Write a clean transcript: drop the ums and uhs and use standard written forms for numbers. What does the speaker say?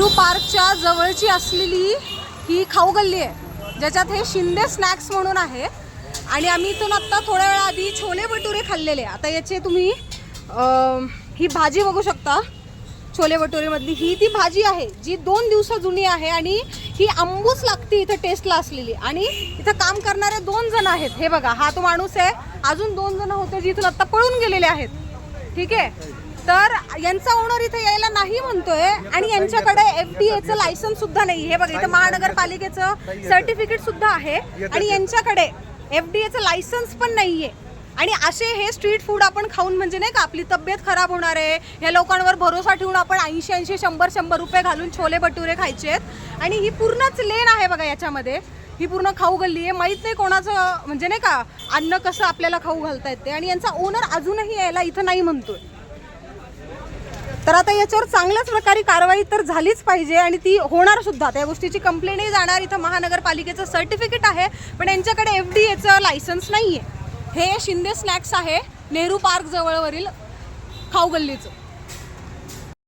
नेहरू पार्कच्या जवळची असलेली ही खाऊ गल्ली आहे, ज्याच्यात हे शिंदे स्नॅक्स म्हणून आहे. आणि आम्ही इथून आत्ता थोड्या वेळा आधी छोले भटुरे खाल्लेले. आता याचे तुम्ही ही भाजी बघू शकता. छोले भटुरेमधली ही ती भाजी आहे जी 2 दिवस जुनी आहे आणि ही आंबूस लागते इथं टेस्टला असलेली. आणि इथं काम करणारे 2 जण आहेत. हे बघा, हा तो माणूस आहे, अजून 2 जण होते जी इथून आत्ता पळून गेलेले आहेत. ठीक आहे, तर यांचा ओनर इथे यायला नाही म्हणतोय आणि यांच्याकडे FDA चं लायसन्स सुद्धा नाही. हे बघा, इथं महानगरपालिकेचं सर्टिफिकेट सुद्धा आहे आणि यांच्याकडे FDA चं लायसन्स पण नाहीये. आणि असे हे स्ट्रीट फूड आपण खाऊन म्हणजे नाही का आपली तब्येत खराब होणार आहे. या लोकांवर भरोसा ठेवून आपण 80-80, 100-100 रुपये घालून छोले भटुरे खायचे आहेत. आणि ही पूर्णच लेन आहे बघा, याच्यामध्ये ही पूर्ण खाऊ गल्ली आहे. माहीत नाही कोणाचं म्हणजे नाही का अन्न कसं आपल्याला खाऊ घालता येते. आणि यांचा ओनर अजूनही यायला इथं नाही म्हणतोय. तर आता याच्यावर चांगल्याच प्रकारे कारवाई तर झालीच पाहिजे आणि ती होणार सुद्धा. त्या गोष्टीची कंप्लेंटही जाणार. इथं महानगरपालिकेचं सर्टिफिकेट आहे पण यांच्याकडे FDAचं लायसन्स नाही आहे. हे शिंदे स्नॅक्स आहे नेहरू पार्क जवळवरील खाऊ गल्लीचं.